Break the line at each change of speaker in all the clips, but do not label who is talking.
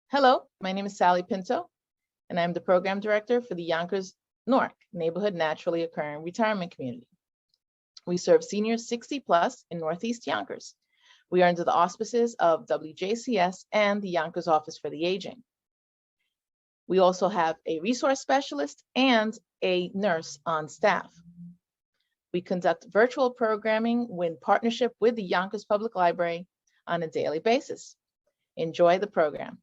Hello, my name is Sally Pinto, and I'm the Program Director for the Yonkers Newark Neighborhood Naturally Occurring Retirement Community. We serve seniors 60 plus in Northeast Yonkers. We are under the auspices of WJCS and the Yonkers Office for the Aging. We also have a resource specialist and a nurse on staff. We conduct virtual programming in partnership with the Yonkers Public Library on a daily basis. Enjoy the program.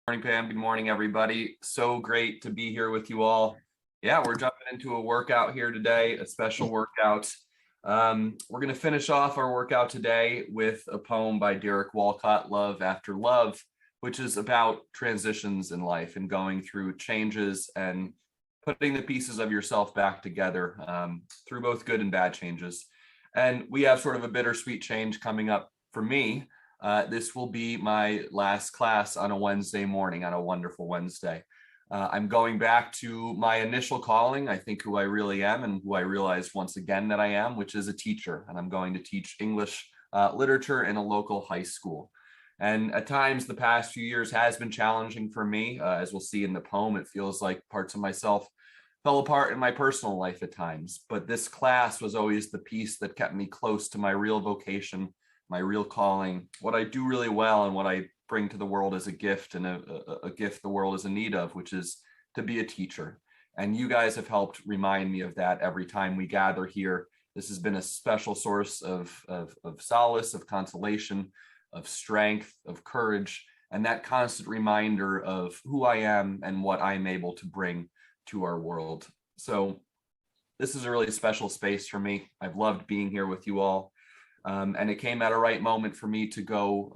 Morning, Pam. Good morning, everybody. So great to be here with you all. Yeah, we're jumping into a workout here today, a special workout. We're going to finish off our workout today with a poem by Derek Walcott, Love After Love, which is about transitions in life and going through changes and putting the pieces of yourself back together through both good and bad changes. And we have sort of a bittersweet change coming up for me. This will be my last class on a Wednesday morning, on a wonderful Wednesday. I'm going back to my initial calling, I think who I really am and who I realize once again that I am, which is a teacher. And I'm going to teach English literature in a local high school. And at times the past few years has been challenging for me. As we'll see in the poem, it feels like parts of myself fell apart in my personal life at times. But this class was always the piece that kept me close to my real vocation, my real calling, what I do really well and what I bring to the world as a gift, and a gift the world is in need of, which is to be a teacher. And you guys have helped remind me of that every time we gather here. This has been a special source of solace, of consolation, of strength, of courage, and that constant reminder of who I am and what I'm able to bring to our world. So this is a really special space for me. I've loved being here with you all. And it came at a right moment for me to go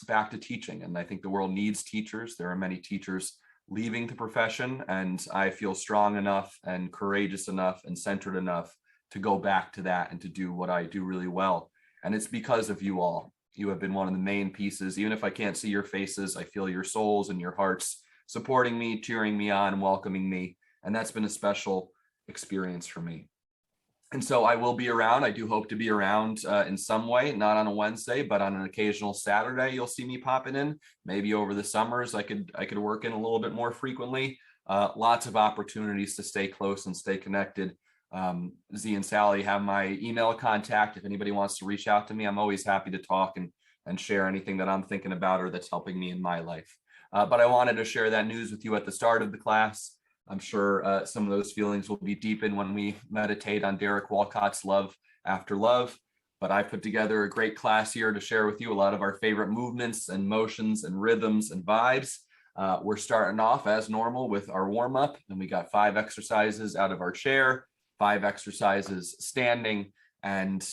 back to teaching. And I think the world needs teachers. There are many teachers leaving the profession, and I feel strong enough and courageous enough and centered enough to go back to that and to do what I do really well. And it's because of you all. You have been one of the main pieces. Even if I can't see your faces, I feel your souls and your hearts supporting me, cheering me on, welcoming me. And that's been a special experience for me. And so I will be around. I do hope to be around in some way, not on a Wednesday, but on an occasional Saturday. You'll see me popping in. Maybe over the summers, I could work in a little bit more frequently. Lots of opportunities to stay close and stay connected. Z and Sally have my email contact. If anybody wants to reach out to me, I'm always happy to talk and share anything that I'm thinking about or that's helping me in my life. But I wanted to share that news with you at the start of the class. I'm sure some of those feelings will be deepened when we meditate on Derek Walcott's Love After Love. But I put together a great class here to share with you a lot of our favorite movements and motions and rhythms and vibes. We're starting off as normal with our warm-up, and we got 5 exercises out of our chair, 5 exercises standing, and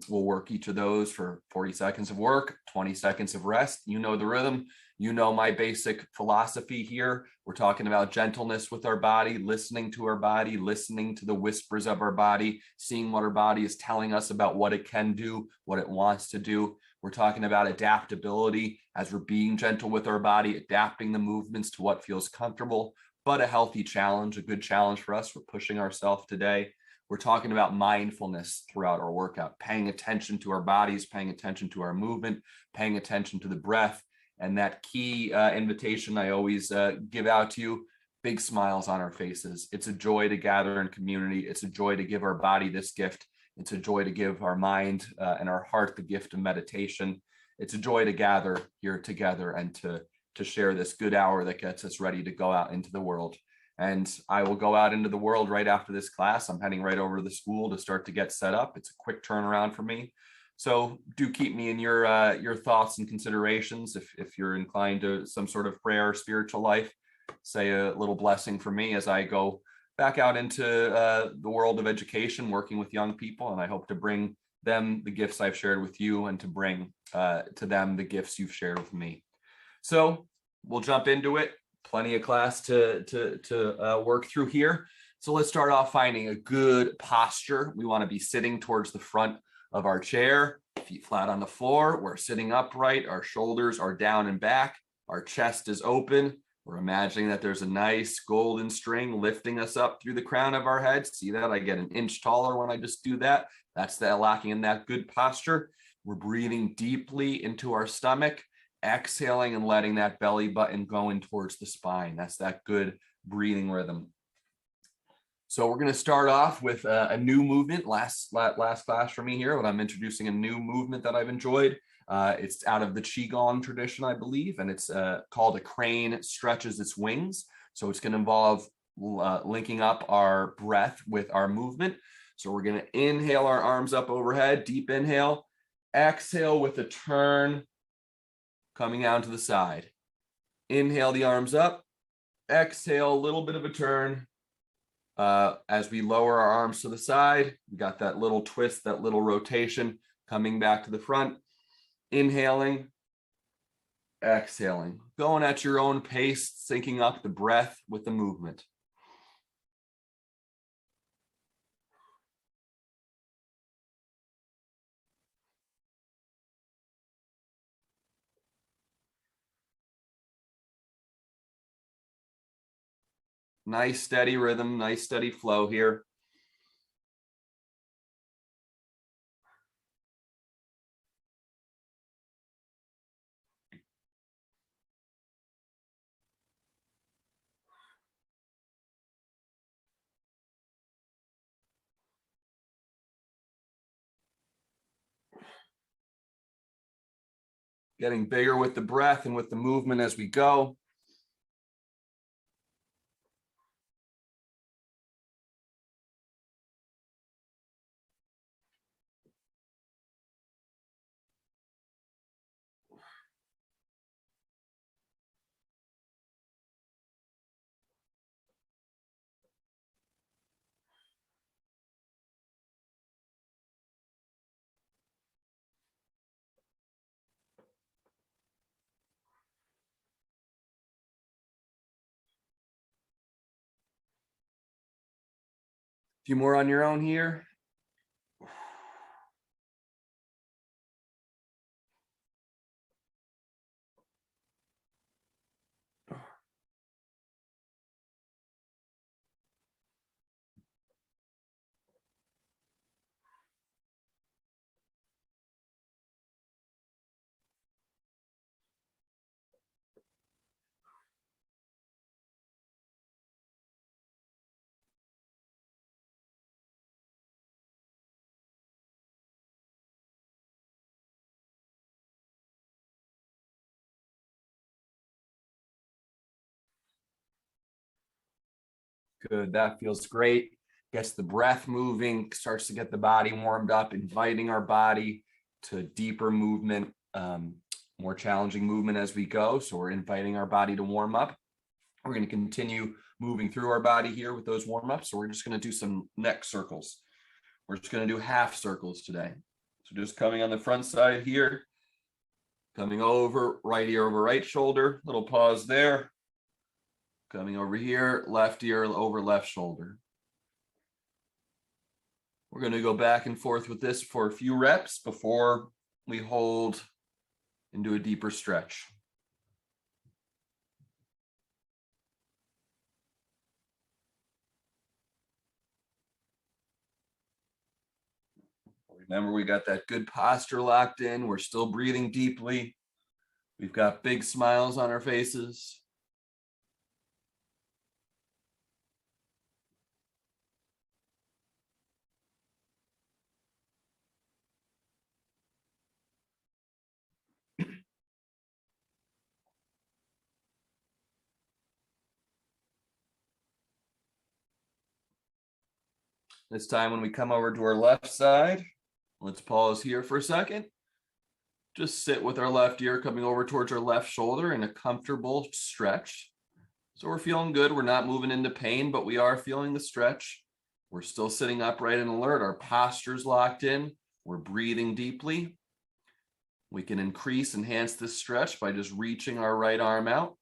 we'll work each of those for 40 seconds of work, 20 seconds of rest. You know the rhythm. You know my basic philosophy here. We're talking about gentleness with our body, listening to our body, listening to the whispers of our body, seeing what our body is telling us about what it can do, what it wants to do. We're talking about adaptability as we're being gentle with our body, adapting the movements to what feels comfortable, but a healthy challenge, a good challenge for us. We're pushing ourselves today. We're talking about mindfulness throughout our workout, paying attention to our bodies, paying attention to our movement, paying attention to the breath. And that key invitation I always give out to you, big smiles on our faces. It's a joy to gather in community. It's a joy to give our body this gift. It's a joy to give our mind and our heart the gift of meditation. It's a joy to gather here together and to share this good hour that gets us ready to go out into the world. And I will go out into the world right after this class. I'm heading right over to the school to start to get set up. It's a quick turnaround for me. So do keep me in your thoughts and considerations. If you're inclined to some sort of prayer or spiritual life, say a little blessing for me as I go back out into the world of education, working with young people. And I hope to bring them the gifts I've shared with you and to bring to them the gifts you've shared with me. So we'll jump into it. Plenty of class to work through here. So let's start off finding a good posture. We want to be sitting towards the front of our chair, feet flat on the floor. We're sitting upright. Our shoulders are down and back. Our chest is open. We're imagining that there's a nice golden string lifting us up through the crown of our head. See that? I get an inch taller when I just do that. That's that locking in that good posture. We're breathing deeply into our stomach, exhaling and letting that belly button go in towards the spine. That's that good breathing rhythm. So we're going to start off with a new movement. Last class for me here, when I'm introducing a new movement that I've enjoyed. It's out of the Qigong tradition, I believe, and it's called a crane stretches its wings. So it's going to involve linking up our breath with our movement. So we're going to inhale our arms up overhead, deep inhale, exhale with a turn coming out to the side. Inhale the arms up, exhale, a little bit of a turn. As we lower our arms to the side, we got that little twist, that little rotation coming back to the front. Inhaling, exhaling, going at your own pace, syncing up the breath with the movement. Nice steady rhythm, nice steady flow here. Getting bigger with the breath and with the movement as we go. A few more on your own here. Good, that feels great. Gets the breath moving, starts to get the body warmed up, inviting our body to deeper movement, more challenging movement as we go. So we're inviting our body to warm up. We're going to continue moving through our body here with those warm-ups. So we're just going to do some neck circles. We're just going to do half circles today. So just coming on the front side here, coming over right ear over right shoulder, little pause there. Coming over here, left ear over left shoulder. We're going to go back and forth with this for a few reps before we hold into a deeper stretch. Remember, we got that good posture locked in. We're still breathing deeply. We've got big smiles on our faces. This time when we come over to our left side, let's pause here for a second. Just sit with our left ear coming over towards our left shoulder in a comfortable stretch. So we're feeling good. We're not moving into pain, but we are feeling the stretch. We're still sitting upright and alert. Our posture's locked in. We're breathing deeply. We can enhance this stretch by just reaching our right arm out.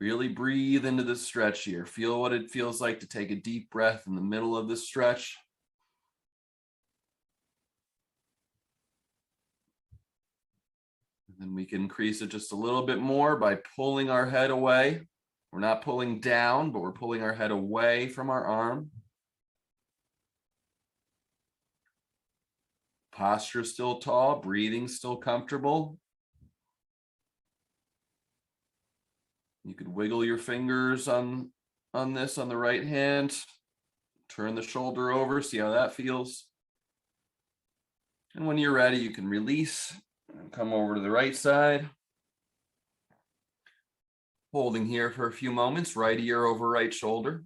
Really breathe into the stretch here. Feel what it feels like to take a deep breath in the middle of the stretch. And we can increase it just a little bit more by pulling our head away. We're not pulling down, but we're pulling our head away from our arm. Posture still tall, breathing still comfortable. You could wiggle your fingers on this on the right hand. Turn the shoulder over, see how that feels. And when you're ready, you can release and come over to the right side. Holding here for a few moments, right ear over right shoulder.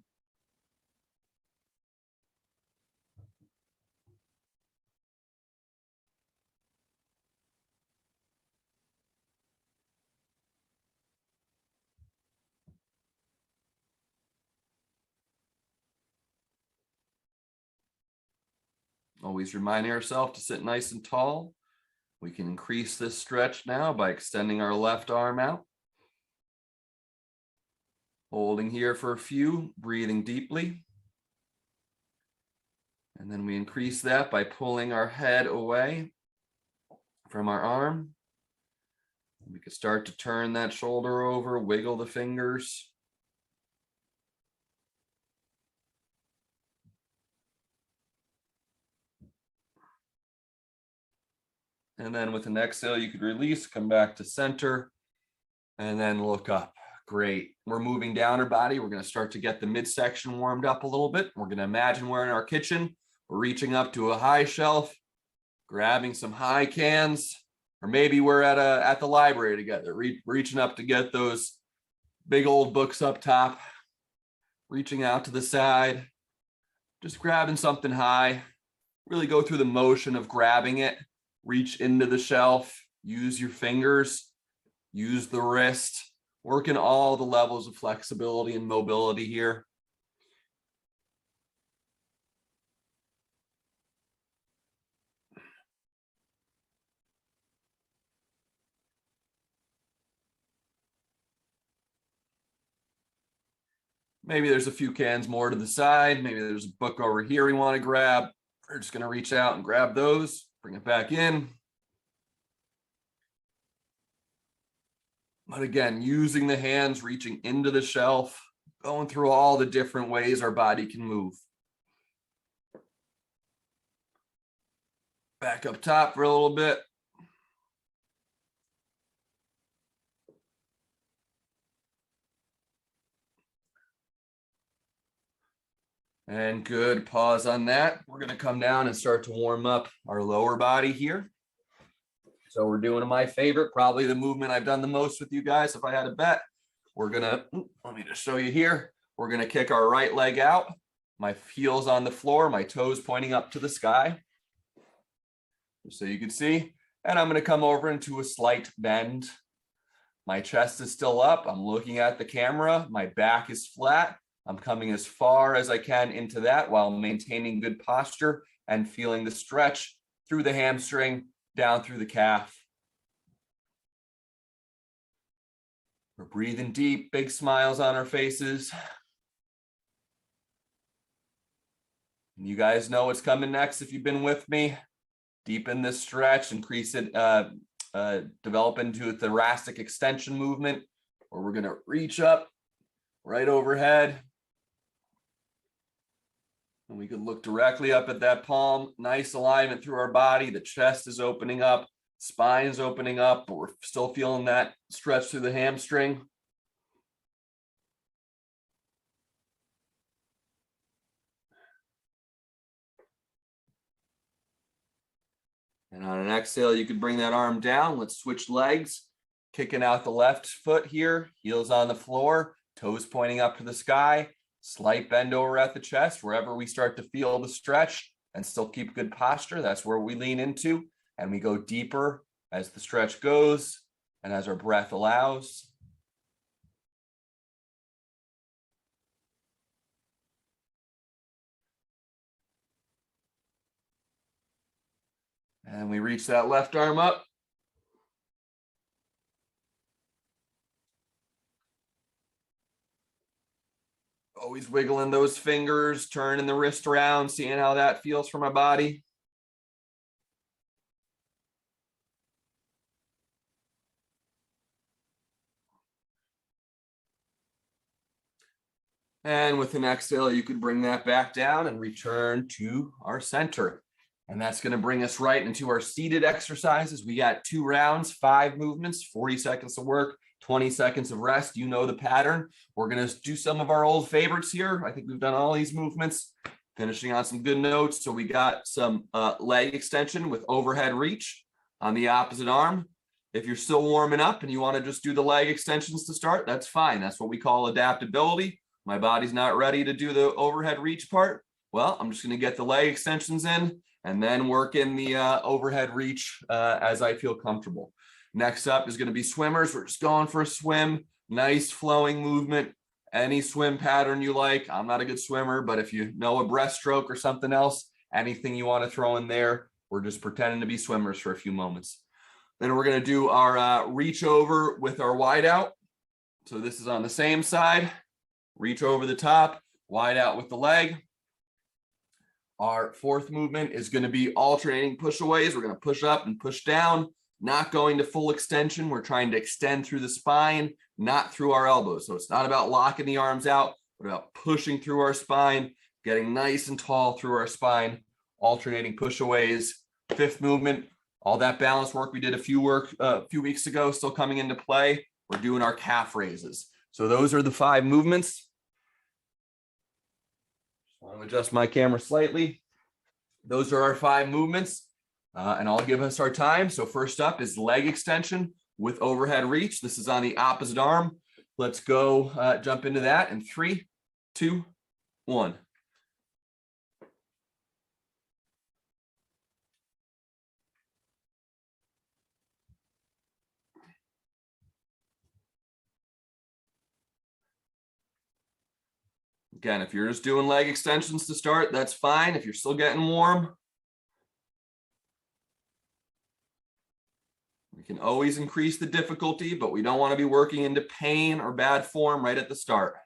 Always reminding ourselves to sit nice and tall. We can increase this stretch now by extending our left arm out. Holding here for a few, breathing deeply. And then we increase that by pulling our head away from our arm. We can start to turn that shoulder over, wiggle the fingers. And then with an exhale, you could release, come back to center, and then look up. Great. We're moving down our body. We're going to start to get the midsection warmed up a little bit. We're going to imagine we're in our kitchen. We're reaching up to a high shelf, grabbing some high cans, or maybe we're at the library together, reaching up to get those big old books up top, reaching out to the side, just grabbing something high. Really go through the motion of grabbing it. Reach into the shelf, use your fingers, use the wrist, work in all the levels of flexibility and mobility here. Maybe there's a few cans more to the side. Maybe there's a book over here we want to grab. We're just going to reach out and grab those. Bring it back in. But again, using the hands, reaching into the shelf, going through all the different ways our body can move. Back up top for a little bit. And good, pause on that. We're going to come down and start to warm up our lower body here. So we're doing my favorite, probably the movement I've done the most with you guys. If I had a bet, we're going to, let me just show you here. We're going to kick our right leg out, my heels on the floor, my toes pointing up to the sky. Just so you can see. And I'm going to come over into a slight bend. My chest is still up. I'm looking at the camera. My back is flat. I'm coming as far as I can into that while maintaining good posture and feeling the stretch through the hamstring, down through the calf. We're breathing deep, big smiles on our faces. And you guys know what's coming next if you've been with me. Deepen this stretch, increase it, develop into a thoracic extension movement, where we're going to reach up right overhead. And we can look directly up at that palm. Nice alignment through our body. The chest is opening up, spine's opening up, but we're still feeling that stretch through the hamstring. And on an exhale, you could bring that arm down. Let's switch legs. Kicking out the left foot here, heels on the floor, toes pointing up to the sky. Slight bend over at the chest, wherever we start to feel the stretch and still keep good posture. That's where we lean into, and we go deeper as the stretch goes and as our breath allows. And we reach that left arm up. Always wiggling those fingers, turning the wrist around, seeing how that feels for my body. And with an exhale, you could bring that back down and return to our center. And that's going to bring us right into our seated exercises. We got 2 rounds, 5 movements, 40 seconds of work, 20 seconds of rest. You know the pattern. We're going to do some of our old favorites here. I think we've done all these movements, finishing on some good notes. So we got some leg extension with overhead reach on the opposite arm. If you're still warming up and you want to just do the leg extensions to start, that's fine. That's what we call adaptability. My body's not ready to do the overhead reach part. Well, I'm just going to get the leg extensions in and then work in the overhead reach as I feel comfortable. Next up is going to be swimmers. We're just going for a swim, nice flowing movement, any swim pattern you like. I'm not a good swimmer, but if you know a breaststroke or something else, anything you want to throw in there, we're just pretending to be swimmers for a few moments. Then we're going to do our reach over with our wide out. So this is on the same side, reach over the top, wide out with the leg. Our 4th movement is going to be alternating pushaways. We're going to push up and push down, not going to full extension. We're trying to extend through the spine, not through our elbows. So it's not about locking the arms out, but about pushing through our spine, getting nice and tall through our spine, alternating pushaways. 5th movement, all that balance work we did a few weeks ago, still coming into play. We're doing our calf raises. So those are the 5 movements. I want to adjust my camera slightly. Those are our 5 movements, and I'll give us our time. So first up is leg extension with overhead reach. This is on the opposite arm. Let's go jump into that in 3, 2, 1. Again, if you're just doing leg extensions to start, that's fine. If you're still getting warm, we can always increase the difficulty, but we don't want to be working into pain or bad form right at the start.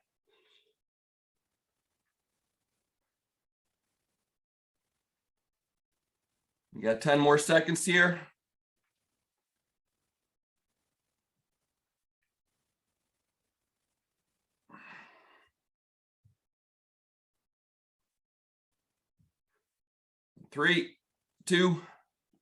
We got 10 more seconds here. Three, 2,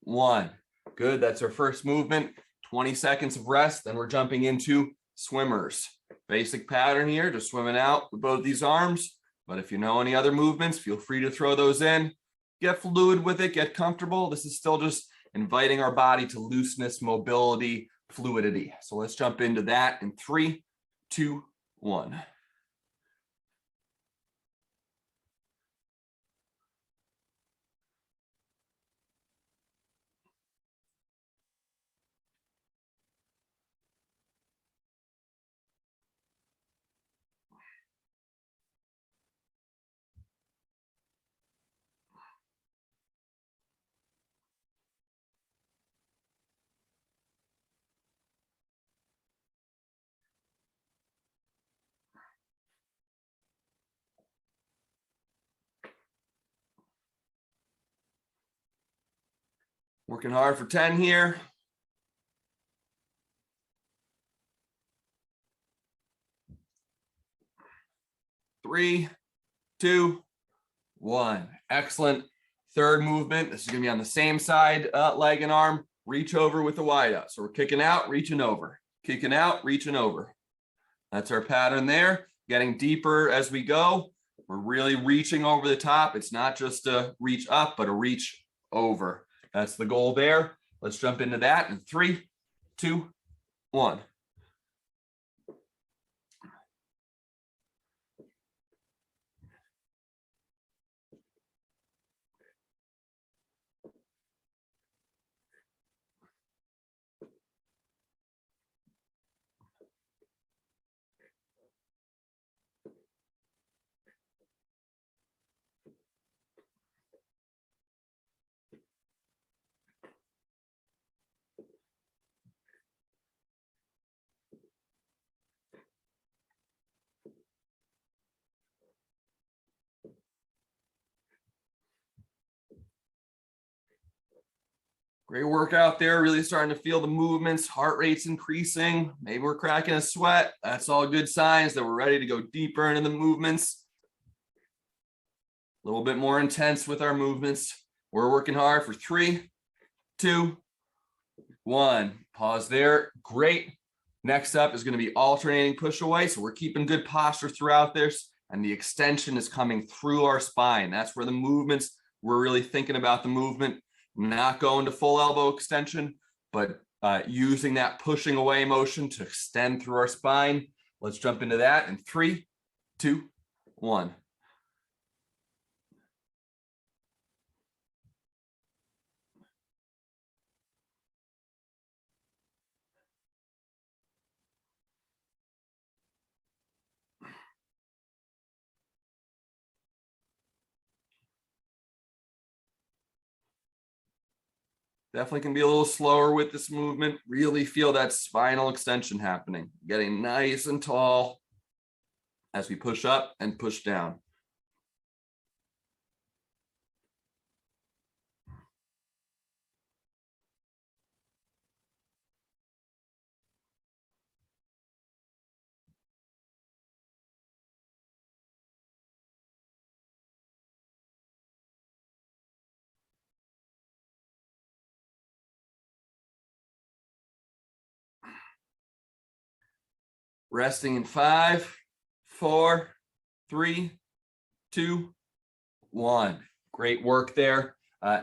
1. Good. That's our first movement. 20 seconds of rest. Then we're jumping into swimmers. Basic pattern here, just swimming out with both these arms. But if you know any other movements, feel free to throw those in. Get fluid with it. Get comfortable. This is still just inviting our body to looseness, mobility, fluidity. So let's jump into that in 3, 2, 1. Working hard for 10 here. 3, 2, 1. Excellent. Third movement. This is going to be on the same side, leg and arm. Reach over with the wide out. So we're kicking out, reaching over. Kicking out, reaching over. That's our pattern there. Getting deeper as we go. We're really reaching over the top. It's not just a reach up, but a reach over. That's the goal there. Let's jump into that in 3, 2, 1. Great workout there. Really starting to feel the movements, heart rate's increasing. Maybe we're cracking a sweat. That's all good signs that we're ready to go deeper into the movements. A little bit more intense with our movements. We're working hard for 3, 2, 1. Pause there. Great. Next up is going to be alternating push away. So we're keeping good posture throughout this, and the extension is coming through our spine. That's where the movements, we're really thinking about the movement, not going to full elbow extension, but using that pushing away motion to extend through our spine. Let's jump into that in 3, 2, 1. Definitely can be a little slower with this movement. Really feel that spinal extension happening, getting nice and tall as we push up and push down. Resting in 5, 4, 3, 2, 1. Great work there.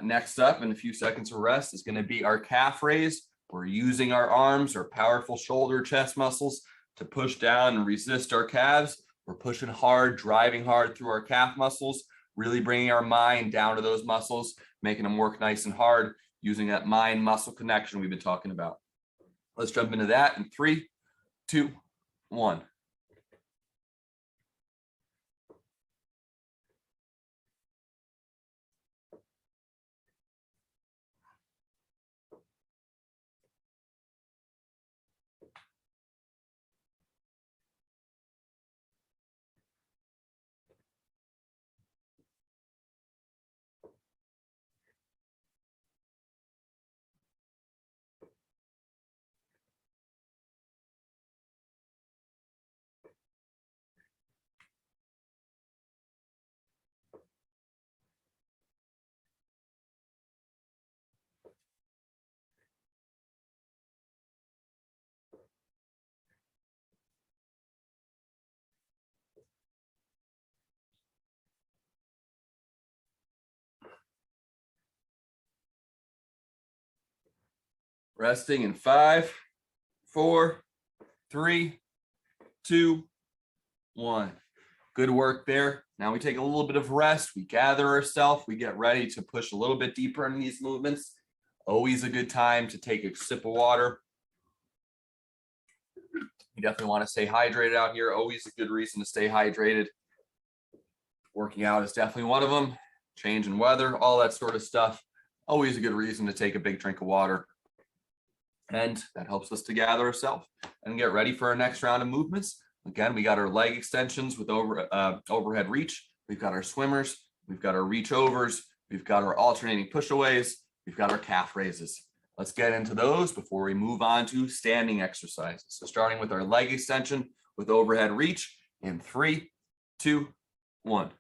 Next up, in a few seconds of rest, is going to be our calf raise. We're using our arms, our powerful shoulder chest muscles to push down and resist our calves. We're pushing hard, driving hard through our calf muscles, really bringing our mind down to those muscles, making them work nice and hard, using that mind-muscle connection we've been talking about. Let's jump into that in 3, 2, 1. Resting in 5, 4, 3, 2, 1. Good work there. Now we take a little bit of rest. We gather ourselves. We get ready to push a little bit deeper in these movements. Always a good time to take a sip of water. You definitely want to stay hydrated out here. Always a good reason to stay hydrated. Working out is definitely one of them. Change in weather, all that sort of stuff. Always a good reason to take a big drink of water. And that helps us to gather ourselves and get ready for our next round of movements. Again, we got our leg extensions with overhead reach. We've got our swimmers. We've got our reach overs. We've got our alternating pushaways. We've got our calf raises. Let's get into those before we move on to standing exercises. So starting with our leg extension with overhead reach in 3, 2, 1.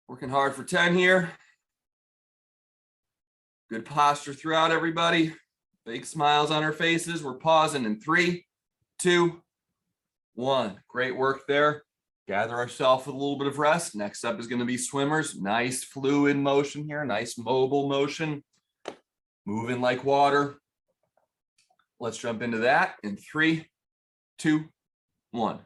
Working hard for 10 here. Good posture throughout, everybody. Big smiles on our faces. We're pausing in 3, 2, 1. Great work there. Gather ourselves with a little bit of rest. Next up is going to be swimmers. Nice fluid motion here. Nice mobile motion. Moving like water. Let's jump into that in 3, 2, 1.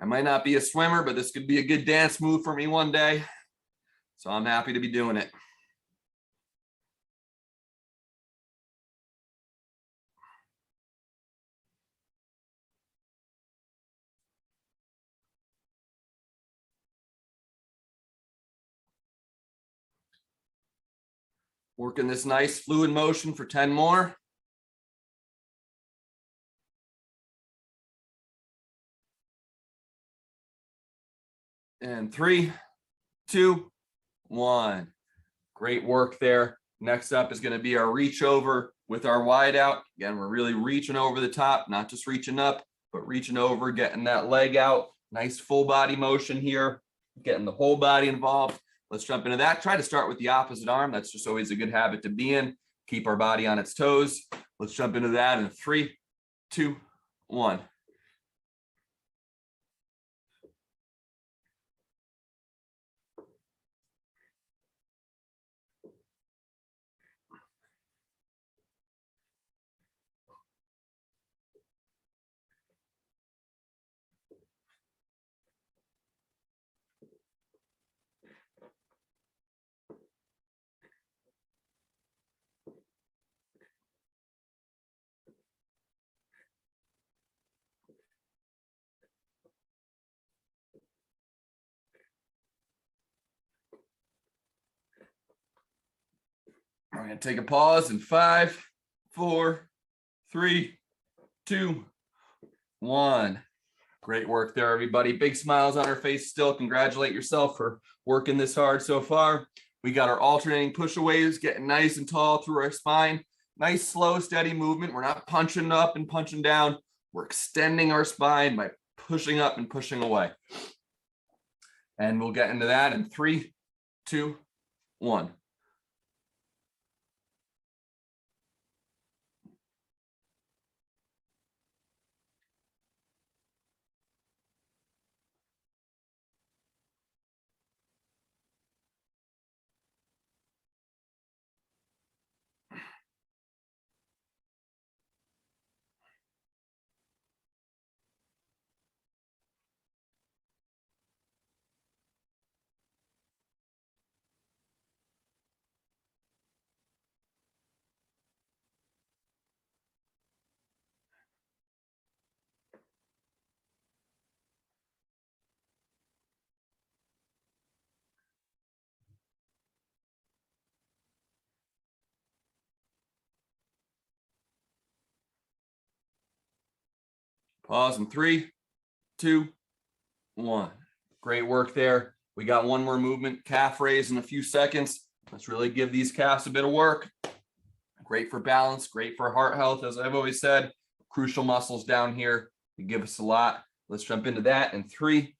I might not be a swimmer, but this could be a good dance move for me one day. So I'm happy to be doing it. Working this nice fluid motion for 10 more. And 3, 2, 1. Great work there. Next up is going to be our reach over with our wide out. Again, we're really reaching over the top, not just reaching up, but reaching over, getting that leg out. Nice full body motion here, getting the whole body involved. Let's jump into that. Try to start with the opposite arm. That's just always a good habit to be in. Keep our body on its toes. Let's jump into that in 3, 2, 1. We're going to take a pause in 5, 4, 3, 2, 1. Great work there, everybody. Big smiles on our face still. Congratulate yourself for working this hard so far. We got our alternating push-aways, getting nice and tall through our spine. Nice, slow, steady movement. We're not punching up and punching down. We're extending our spine by pushing up and pushing away. And we'll get into that in 3, 2, 1. Pause in 3, 2, 1. Great work there. We got one more movement, calf raise in a few seconds. Let's really give these calves a bit of work. Great for balance, great for heart health, as I've always said. Crucial muscles down here. They give us a lot. Let's jump into that in 3,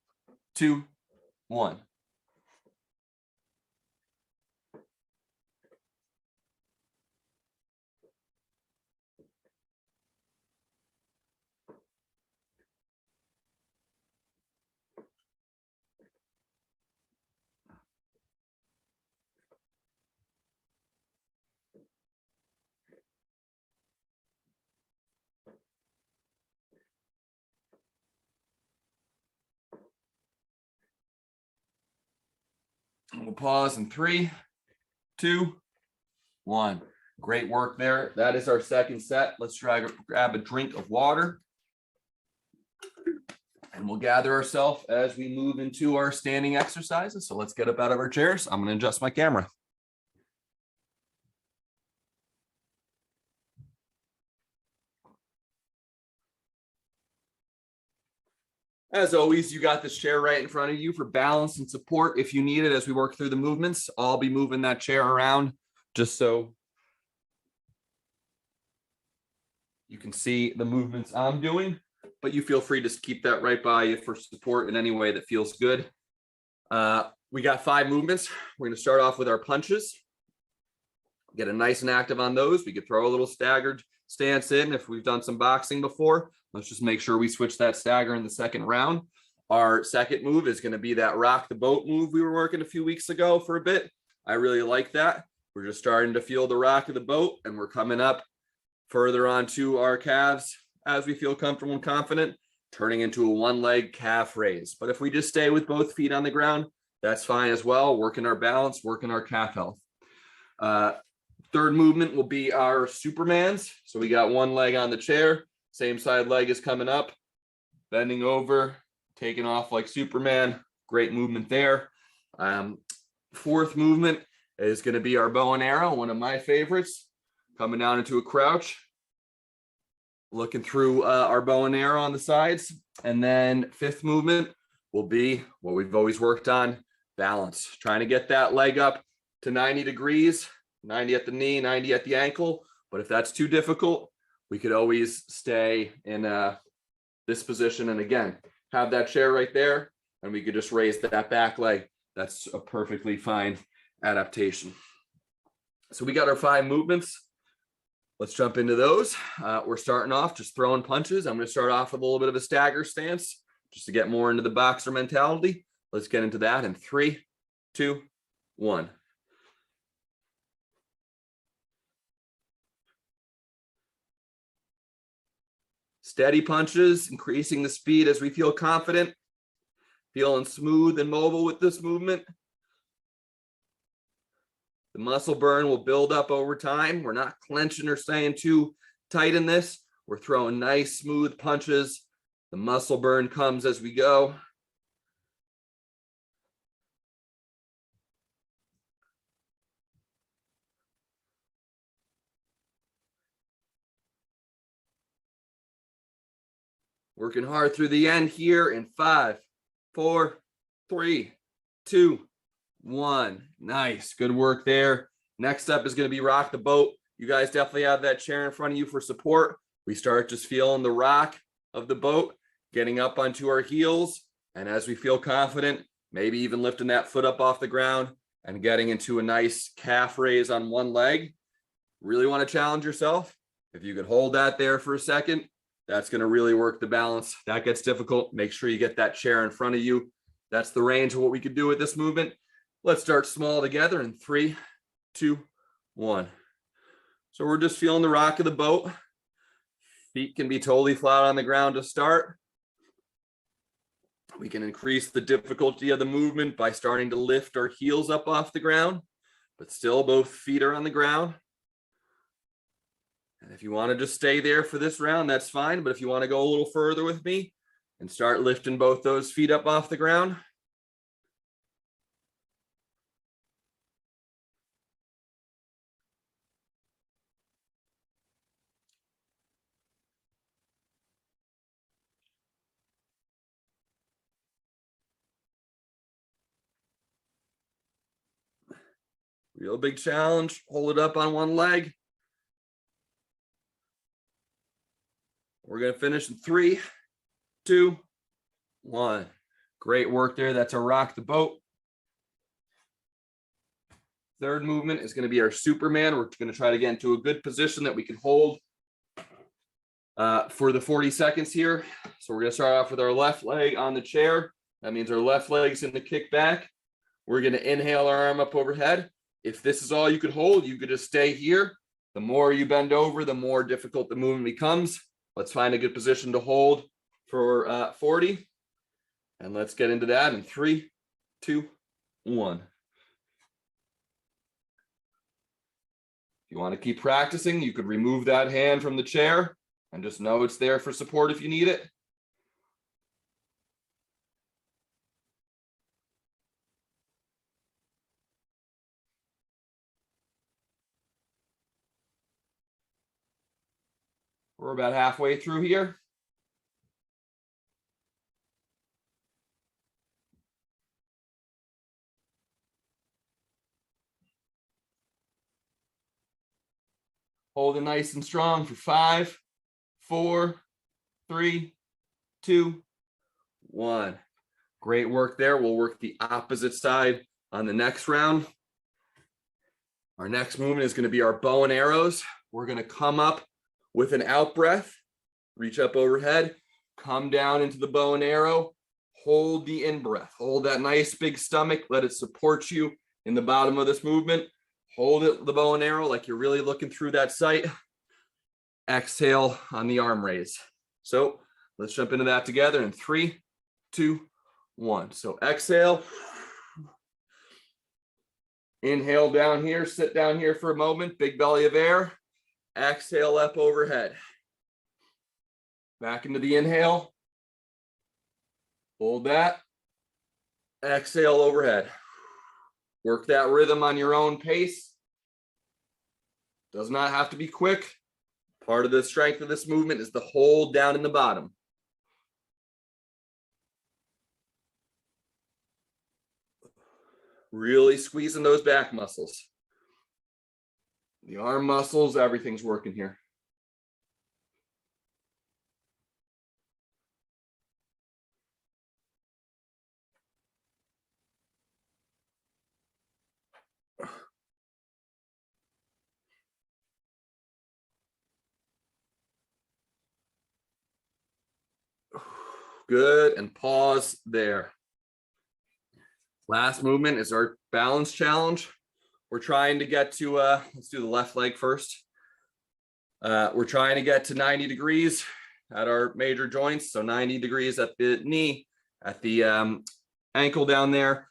2, 1. We'll pause in 3, 2, 1. Great work there. That is our second set. Let's grab a drink of water. And we'll gather ourselves as we move into our standing exercises. So let's get up out of our chairs. I'm going to adjust my camera. As always, you got this chair right in front of you for balance and support if you need it as we work through the movements. I'll be moving that chair around just so you can see the movements I'm doing, but you feel free to keep that right by you for support in any way that feels good. We got 5 movements. We're going to start off with our punches. Get a nice and active on those. We could throw a little staggered stance in if we've done some boxing before. Let's just make sure we switch that stagger in the second round. Our second move is going to be that rock the boat move we were working a few weeks ago for a bit. I really like that. We're just starting to feel the rock of the boat, and we're coming up further onto our calves as we feel comfortable and confident. turning into a one leg calf raise. But if we just stay with both feet on the ground, that's fine as well. Working our balance, working our calf health. Third movement will be our Supermans. So we got one leg on the chair, same side leg is coming up, bending over, taking off like Superman. Great movement there. Fourth movement is going to be our bow and arrow, one of my favorites. Coming down into a crouch, looking through our bow and arrow on the sides. And then fifth movement will be what we've always worked on, balance. Trying to get that leg up to 90 degrees, 90 at the knee, 90 at the ankle. But if that's too difficult, we could always stay in this position. And again, have that chair right there, and we could just raise that back leg. That's a perfectly fine adaptation. So we got our 5 movements. Let's jump into those. We're starting off just throwing punches. I'm going to start off with a little bit of a stagger stance just to get more into the boxer mentality. Let's get into that in 3, 2, 1. Steady punches, increasing the speed as we feel confident, feeling smooth and mobile with this movement. The muscle burn will build up over time. We're not clenching or staying too tight in this. We're throwing nice, smooth punches. The muscle burn comes as we go. Working hard through the end here in 5, 4, 3, 2, 1. Nice. Good work there. Next up is going to be rock the boat. You guys definitely have that chair in front of you for support. We start just feeling the rock of the boat, getting up onto our heels. And as we feel confident, maybe even lifting that foot up off the ground and getting into a nice calf raise on one leg. Really want to challenge yourself. If you could hold that there for a second, that's going to really work the balance. That gets difficult. Make sure you get that chair in front of you. That's the range of what we could do with this movement. Let's start small together in 3, 2, 1. So we're just feeling the rock of the boat. Feet can be totally flat on the ground to start. We can increase the difficulty of the movement by starting to lift our heels up off the ground, but still both feet are on the ground. And if you want to just stay there for this round, that's fine. But if you want to go a little further with me and start lifting both those feet up off the ground. Real big challenge. Hold it up on one leg. We're going to finish in 3, 2, 1. Great work there. That's a rock the boat. Third movement is going to be our Superman. We're going to try to get into a good position that we can hold for the 40 seconds here. So we're going to start off with our left leg on the chair. That means our left leg's going to kick back. We're going to inhale our arm up overhead. If this is all you could hold, you could just stay here. The more you bend over, the more difficult the movement becomes. Let's find a good position to hold for 40. And let's get into that in 3, 2, 1. If you want to keep practicing, you could remove that hand from the chair and just know it's there for support if you need it. We're about halfway through here. Hold it nice and strong for 5, 4, 3, 2, 1. Great work there. We'll work the opposite side on the next round. Our next movement is going to be our bow and arrows. We're going to come up with an out breath, reach up overhead, come down into the bow and arrow, hold the in breath, hold that nice big stomach, let it support you in the bottom of this movement. Hold it, the bow and arrow, like you're really looking through that sight. Exhale on the arm raise. So Let's jump into that together in 3, 2, 1. So exhale. Inhale down here, sit down here for a moment, big belly of air. Exhale up overhead. Back into the inhale. Hold that. Exhale overhead. Work that rhythm on your own pace. Does not have to be quick. Part of the strength of this movement is the hold down in the bottom. Really squeezing those back muscles. The arm muscles, everything's working here. Good, and pause there. Last movement is our balance challenge. We're trying to get to, let's do the left leg first. We're trying to get to 90 degrees at our major joints. So 90 degrees at the knee, at the ankle down there.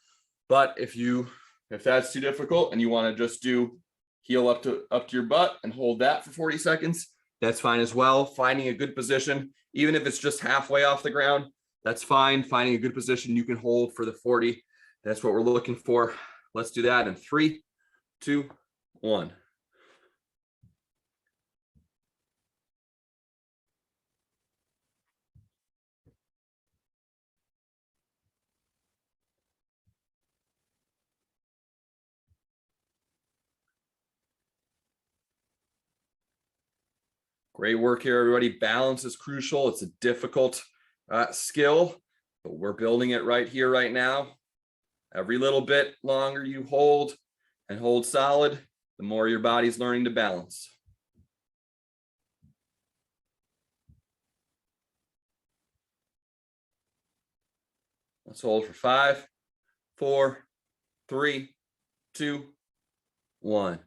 But if that's too difficult and you want to just do heel up to your butt and hold that for 40 seconds, that's fine as well. Finding a good position, even if it's just halfway off the ground, that's fine. Finding a good position you can hold for the 40. That's what we're looking for. Let's do that in 3, 2, 1. Great work here, everybody. Balance is crucial. It's a difficult skill, but we're building it right here, right now. Every little bit longer you hold and hold solid, the more your body's learning to balance. Let's hold for 5, 4, 3, 2, 1.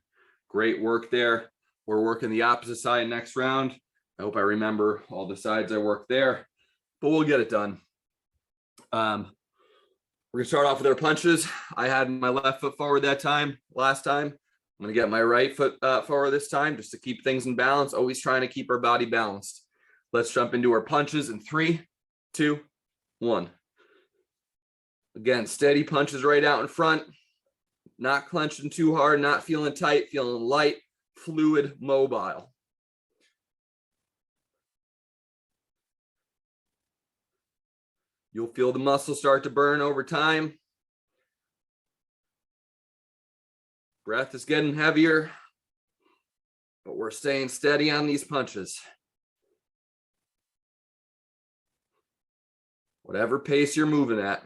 Great work there. We're working the opposite side next round. I hope I remember all the sides I worked there, but we'll get it done. We're gonna start off with our punches. I had my left foot forward last time. I'm gonna get my right foot forward this time, just to keep things in balance, always trying to keep our body balanced. Let's jump into our punches in 3, 2, 1. Again, steady punches right out in front, not clenching too hard, not feeling tight, feeling light, fluid, mobile. You'll feel the muscles start to burn over time. Breath is getting heavier, but we're staying steady on these punches. Whatever pace you're moving at.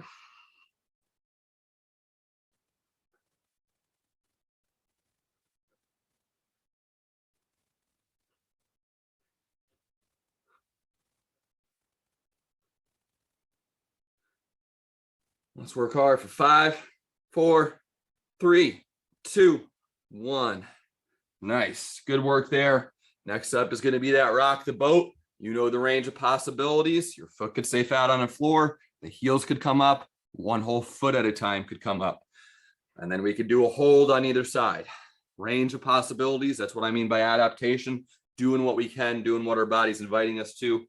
Let's work hard for 5, 4, 3, 2, 1. Nice. Good work there. Next up is going to be that rock the boat. You know the range of possibilities. Your foot could stay flat on the floor. The heels could come up. One whole foot at a time could come up. And then we could do a hold on either side. Range of possibilities. That's what I mean by adaptation. Doing what we can, doing what our body's inviting us to.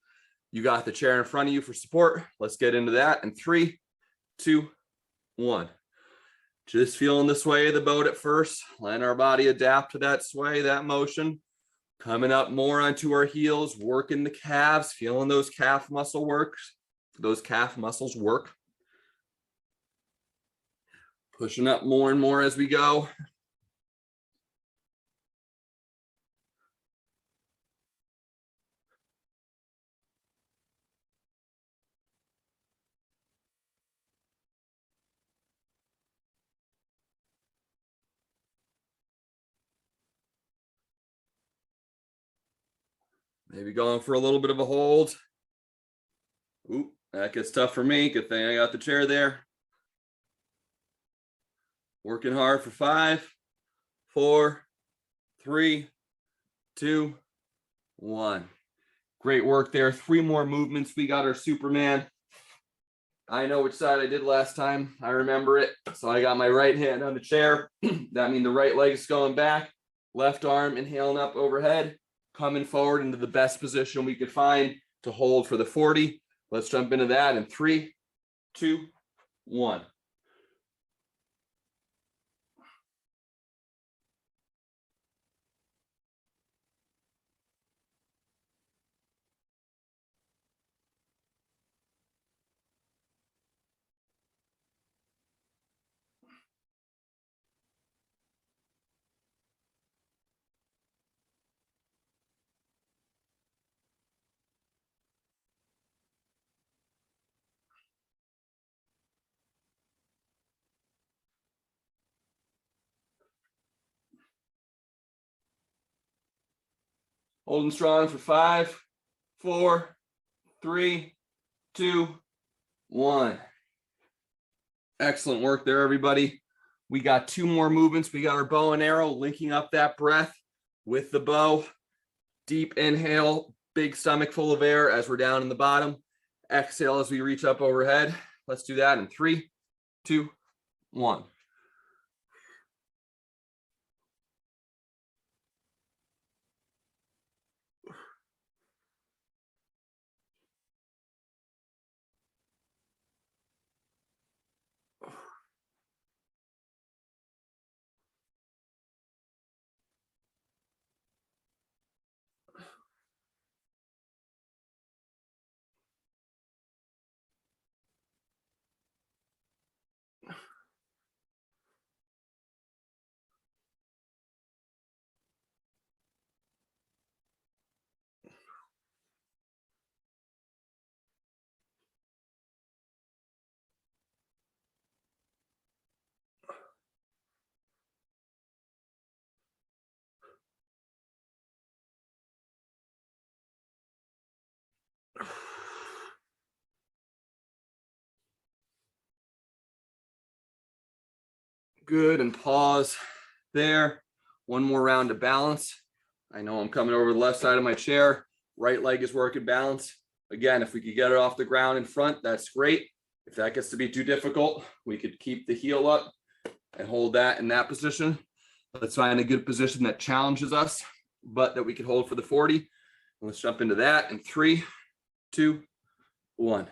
You got the chair in front of you for support. Let's get into that in 3, 2, 1. Just feeling the sway of the boat at first, letting our body adapt to that sway, that motion. Coming up more onto our heels, working the calves, feeling those calf muscles work. Pushing up more and more as we go. Maybe going for a little bit of a hold. Ooh, that gets tough for me. Good thing I got the chair there. Working hard for 5, 4, 3, 2, 1. Great work there. 3 more movements. We got our Superman. I know which side I did last time. I remember it. So I got my right hand on the chair. That means the right leg is going back, left arm inhaling up overhead, coming forward into the best position we could find to hold for the 40. Let's jump into that in 3, 2, 1. Holding strong for 5, 4, 3, 2, 1. Excellent work there, everybody. We got 2 more movements. We got our bow and arrow, linking up that breath with the bow. Deep inhale, big stomach full of air as we're down in the bottom. Exhale as we reach up overhead. Let's do that in 3, 2, 1. Good, and pause there. 1 more round of balance. I know I'm coming over the left side of my chair. Right leg is working balance. Again, if we could get it off the ground in front, that's great. If that gets to be too difficult, we could keep the heel up and hold that in that position. Let's find a good position that challenges us, but that we can hold for the 40. Let's jump into that in 3, 2, 1.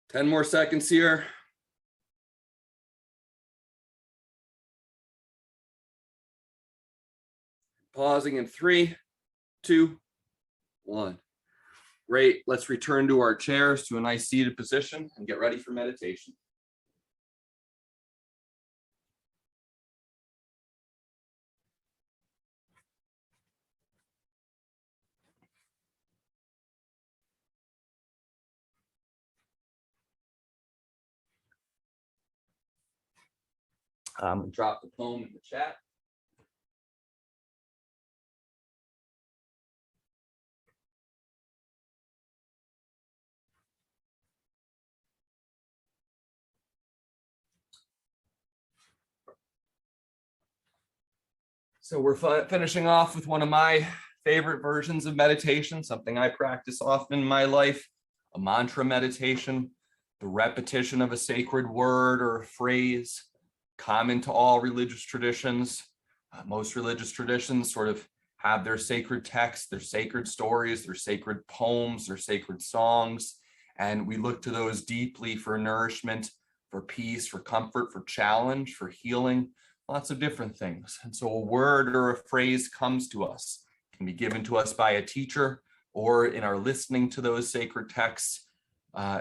Ten more seconds here. Pausing in 3, 2, 1. Great. Let's return to our chairs to a nice seated position and get ready for meditation. Drop the poem in the chat. So we're finishing off with one of my favorite versions of meditation, something I practice often in my life, a mantra meditation, the repetition of a sacred word or a phrase, common to all religious traditions. Most religious traditions sort of have their sacred texts, their sacred stories, their sacred poems, their sacred songs, and we look to those deeply for nourishment, for peace, for comfort, for challenge, for healing, lots of different things. And so a word or a phrase comes to us, can be given to us by a teacher, or in our listening to those sacred texts,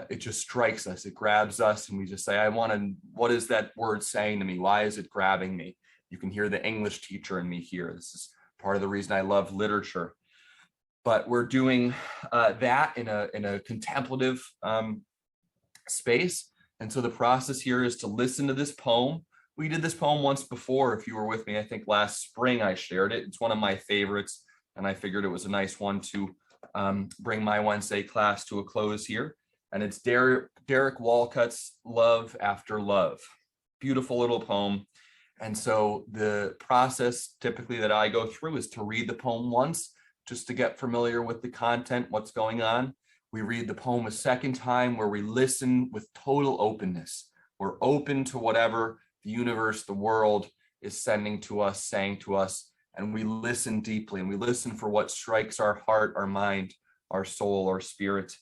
it just strikes us, it grabs us, and we just say, what is that word saying to me? Why is it grabbing me? You can hear the English teacher in me here. This is part of the reason I love literature. But we're doing that in a contemplative space. And so the process here is to listen to this poem. We did this poem once before. If you were with me, I think last spring I shared it. It's one of my favorites, and I figured it was a nice one to bring my Wednesday class to a close here. And it's Derek Walcott's Love After Love. Beautiful little poem. And so the process typically that I go through is to read the poem once, just to get familiar with the content, what's going on. We read the poem a second time where we listen with total openness. We're open to whatever the universe, the world is sending to us, saying to us, and we listen deeply, and we listen for what strikes our heart, our mind, our soul, our spirit.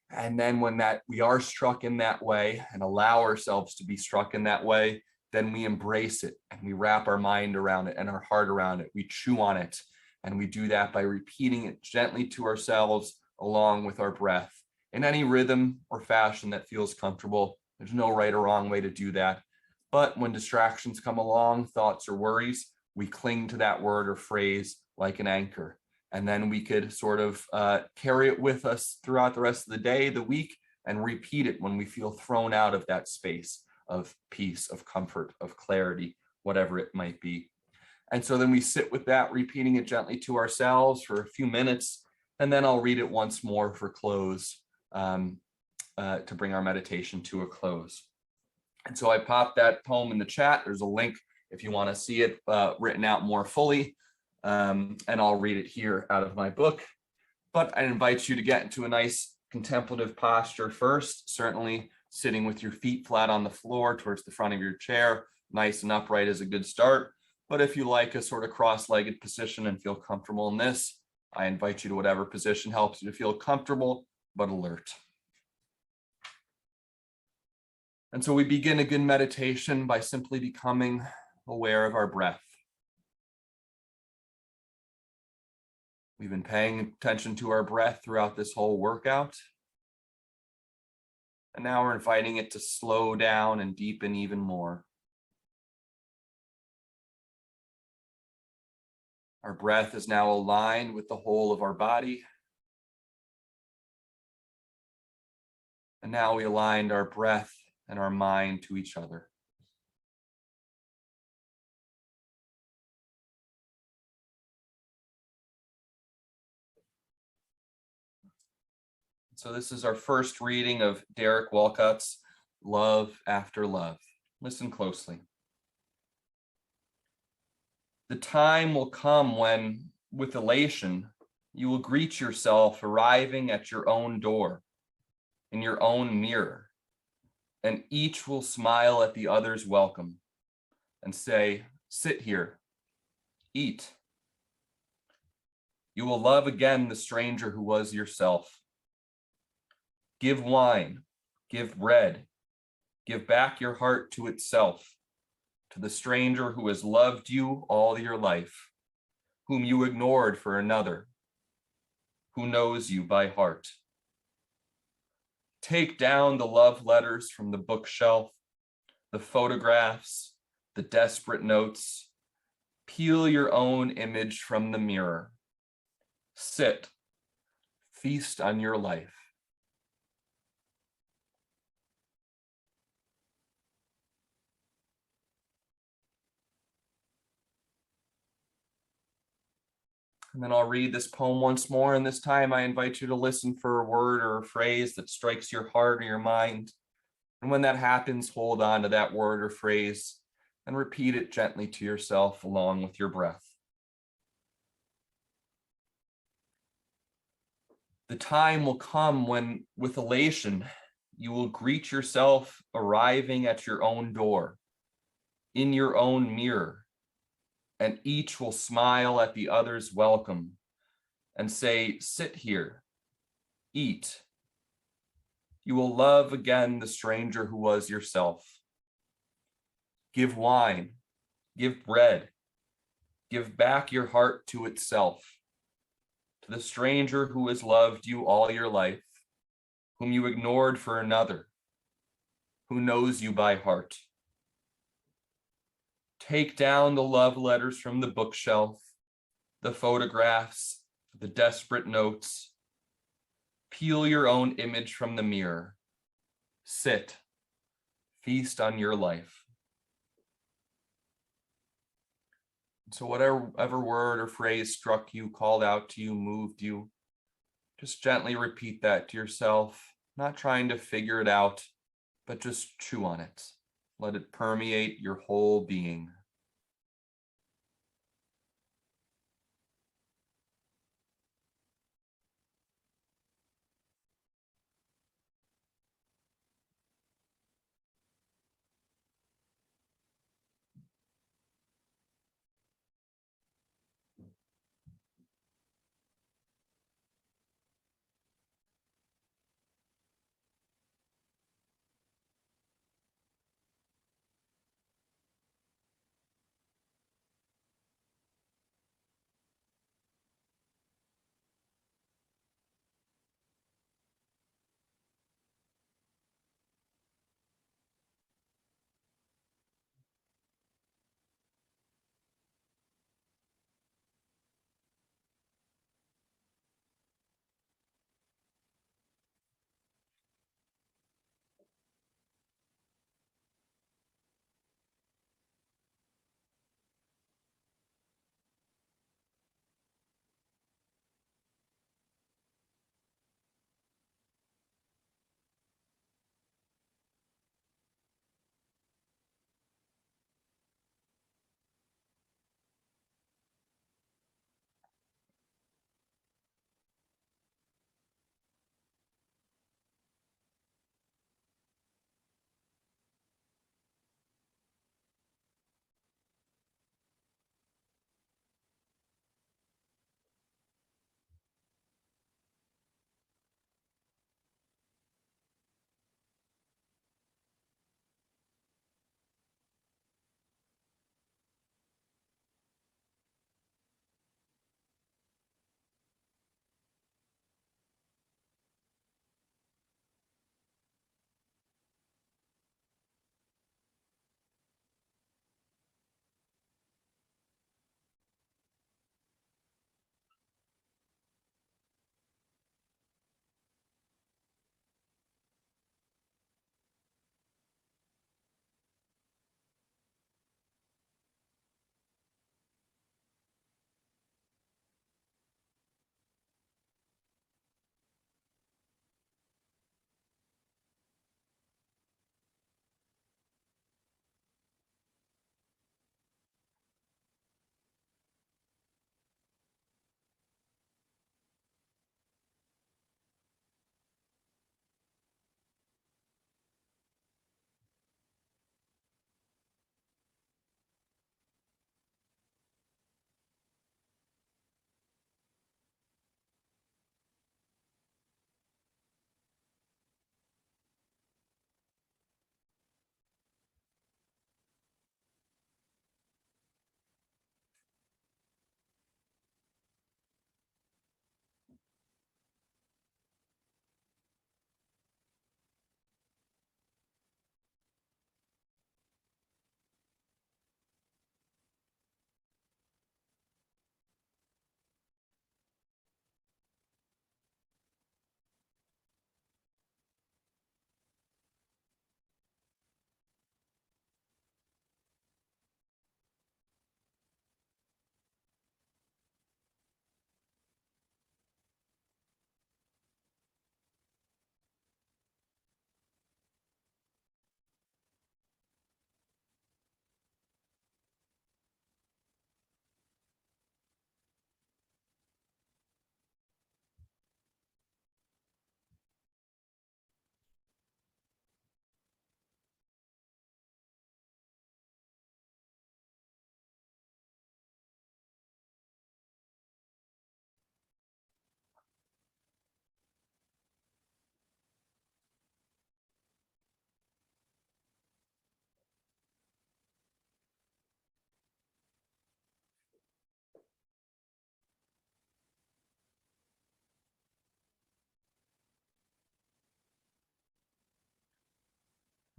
And then when we are struck in that way and allow ourselves to be struck in that way, then we embrace it and we wrap our mind around it and our heart around it. We chew on it. And we do that by repeating it gently to ourselves along with our breath in any rhythm or fashion that feels comfortable. There's no right or wrong way to do that. But when distractions come along, thoughts or worries, we cling to that word or phrase like an anchor. And then we could sort of carry it with us throughout the rest of the day, the week, and repeat it when we feel thrown out of that space of peace, of comfort, of clarity, whatever it might be. And so then we sit with that, repeating it gently to ourselves for a few minutes, and then I'll read it once more for close, to bring our meditation to a close. And so I popped that poem in the chat. There's a link if you want to see it written out more fully, and I'll read it here out of my book. But I invite you to get into a nice contemplative posture first, certainly sitting with your feet flat on the floor towards the front of your chair, nice and upright is a good start. But if you like a sort of cross-legged position and feel comfortable in this, I invite you to whatever position helps you to feel comfortable but alert. And so we begin a good meditation by simply becoming aware of our breath. We've been paying attention to our breath throughout this whole workout. And now we're inviting it to slow down and deepen even more. Our breath is now aligned with the whole of our body. And now we aligned our breath and our mind to each other. So this is our first reading of Derek Walcott's Love After Love. Listen closely. The time will come when, with elation, you will greet yourself arriving at your own door, in your own mirror, and each will smile at the other's welcome and say, "Sit here, eat." You will love again the stranger who was yourself. Give wine, give bread, give back your heart to itself, to the stranger who has loved you all your life, whom you ignored for another, who knows you by heart. Take down the love letters from the bookshelf, the photographs, the desperate notes. Peel your own image from the mirror. Sit, feast on your life. And then I'll read this poem once more, and this time I invite you to listen for a word or a phrase that strikes your heart or your mind. And when that happens, hold on to that word or phrase and repeat it gently to yourself along with your breath. The time will come when, with elation, you will greet yourself arriving at your own door, in your own mirror, and each will smile at the other's welcome and say, "Sit here, eat." You will love again the stranger who was yourself. Give wine, give bread, give back your heart to itself, to the stranger who has loved you all your life, whom you ignored for another, who knows you by heart. Take down the love letters from the bookshelf, the photographs, the desperate notes. Peel your own image from the mirror. Sit, feast on your life. So whatever word or phrase struck you, called out to you, moved you, just gently repeat that to yourself, not trying to figure it out, but just chew on it. Let it permeate your whole being.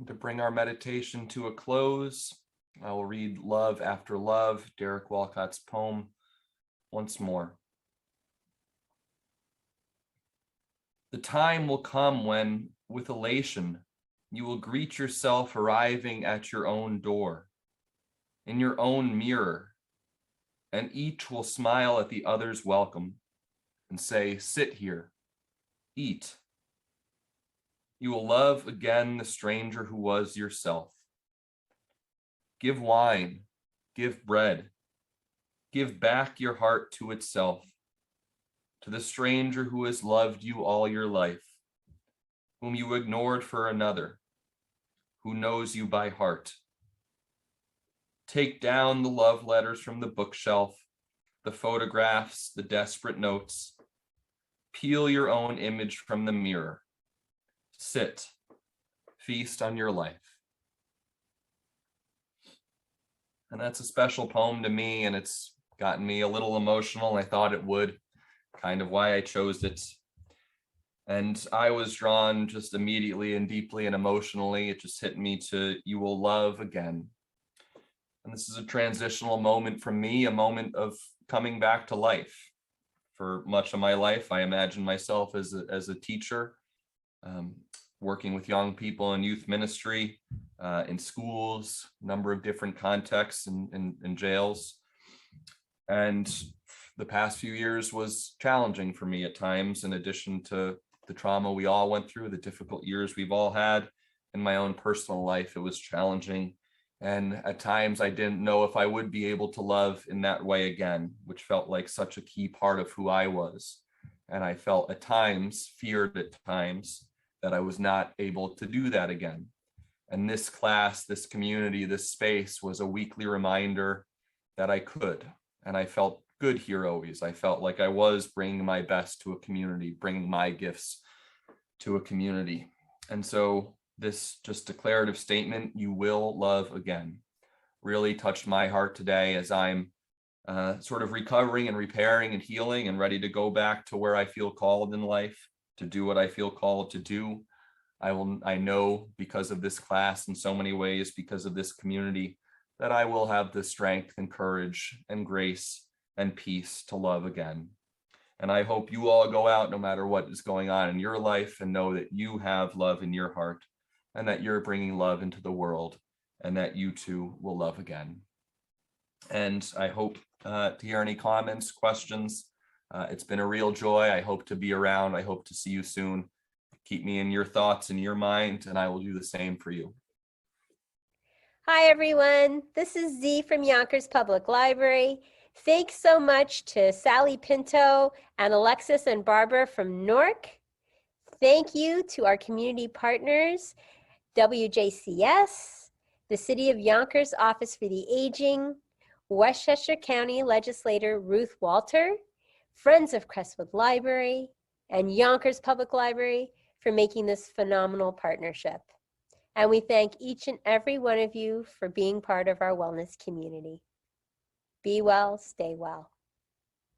To bring our meditation to a close, I will read Love After Love, Derek Walcott's poem, once more. The time will come when, with elation, you will greet yourself arriving at your own door, in your own mirror, and each will smile at the other's welcome and say, sit here, eat. You will love again the stranger who was yourself. Give wine, give bread, give back your heart to itself, to the stranger who has loved you all your life, whom you ignored for another, who knows you by heart. Take down the love letters from the bookshelf, the photographs, the desperate notes. Peel your own image from the mirror. Sit, feast on your life. And that's a special poem to me, and it's gotten me a little emotional. I thought it would, kind of why I chose it. And I was drawn just immediately and deeply and emotionally. It just hit me to, you will love again. And this is a transitional moment for me, a moment of coming back to life. For much of my life, I imagine myself as a teacher, working with young people in youth ministry, in schools, a number of different contexts in jails. And the past few years was challenging for me at times, in addition to the trauma we all went through, the difficult years we've all had. In my own personal life, it was challenging. And at times I didn't know if I would be able to love in that way again, which felt like such a key part of who I was. And I felt at times, feared at times, that I was not able to do that again. And this class, this community, this space was a weekly reminder that I could. And I felt good here always. I felt like I was bringing my best to a community, bringing my gifts to a community. And so this just declarative statement, you will love again, really touched my heart today as I'm sort of recovering and repairing and healing and ready to go back to where I feel called in life, to do what I feel called to do. I know because of this class in so many ways, because of this community, that I will have the strength and courage and grace and peace to love again. And I hope you all go out no matter what is going on in your life and know that you have love in your heart and that you're bringing love into the world and that you too will love again. And I hope to hear any comments, questions. It's been a real joy. I hope to be around. I hope to see you soon. Keep me in your thoughts and your mind, and I will do the same for you.
Hi, everyone. This is Z from Yonkers Public Library. Thanks so much to Sally Pinto and Alexis and Barbara from Newark. Thank you to our community partners, WJCS, the City of Yonkers Office for the Aging, Westchester County Legislator Ruth Walter, Friends of Crestwood Library, and Yonkers Public Library for making this phenomenal partnership. And we thank each and every one of you for being part of our wellness community. Be well, stay well.